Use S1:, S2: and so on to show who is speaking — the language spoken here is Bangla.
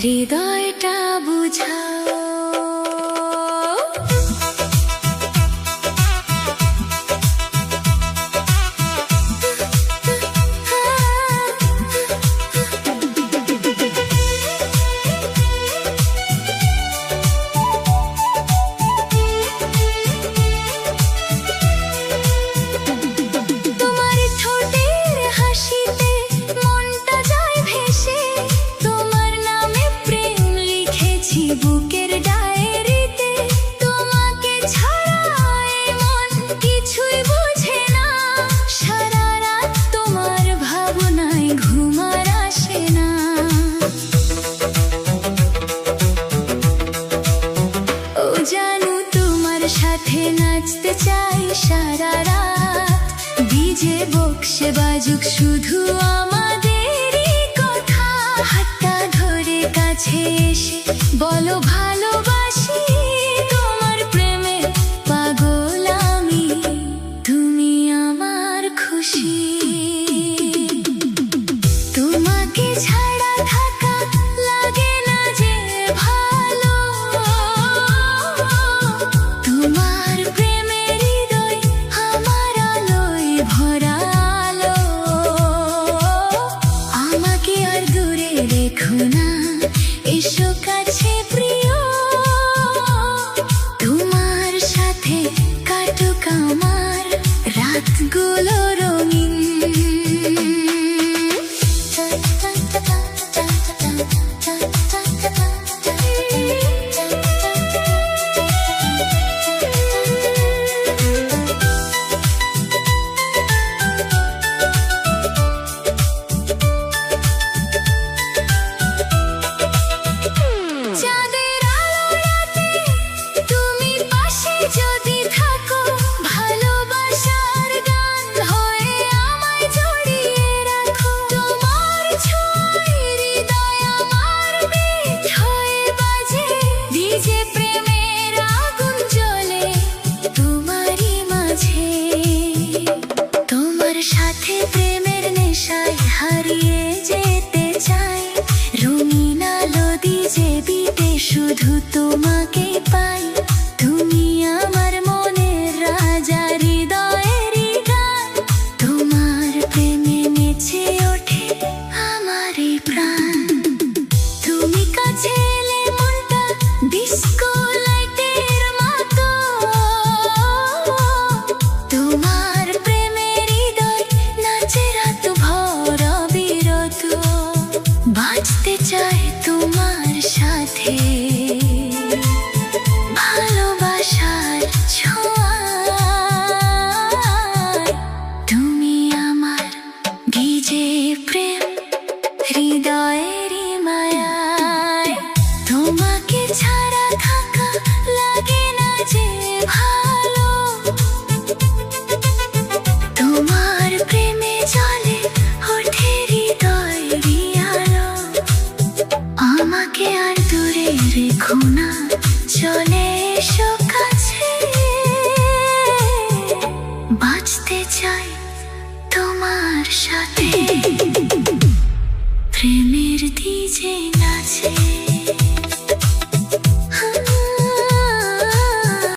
S1: হৃদয়টা বুঝাও। বুকের ডায়েরিতে তোমাকে ছাড়া মন কিছুই বুঝে না। সারা রাত তোমার ভাবনায় ঘুম আর আসে না। ও জানু তোমার সাথে নাচতে চাই সারা রাত। ডিজে বক্সে বাজুক শুধু আমাদেরই কথা। হাতটা ধরে কাছে এসে বলো ভালোবাসি তোমার প্রেমে পাগল আমি। তুমি আমার খুশি। তোমাকে ছাড়া থাকা লাগে না যে ভালো। তোমার প্রেমের হৃদয় আমার আলোয় ভরা আলো। আমাকে আর দূরে রেখো না, এসো কাছে প্রিয়। তোমার সাথে কাটুক আমার রাতগুলো রঙিন। যদি থাকো ভালোবাসার গান হয়ে আমায় জড়িয়ে রাখো। তোমার ছোঁয়ায় হৃদয় আমার বিট হয়ে বাজে। ভিজে প্রেমের আগুন জ্বলে তোমারই মাঝে। তোমার সাথে প্রেমের নেশায় হারিয়ে যেতে চাই। রঙিন আলো দিয়ে বিতে শুধু তোমাকে পাই। তুমি আমার মনের রাজা, হৃদয়েরই গান। তোমার প্রেমে নেচে ওঠে আমার এই প্রাণ। তুমি কাছে এলে মনটা ডিস্কো লাইটের মতো। তোমার প্রেমের হৃদয় নাচে রাত ভর অবিরত। বাঁচতে চাই তোমার সাথে ভালোবাসার ছোঁয়ায়। তুমি আমার ভিজে প্রেম হৃদয়েরই মায়ায়। তোমাকে ছাড়া থাকা লাগে না যে ভালো। তোমার প্রেমে জ্বলে ওঠে হৃদয়েরই আলো। আমাকে আর দূরে রেখো না, চলে এসো কাছে। বাঁচতে চাই তোমার সাথে প্রেমের ডিজে নাচে।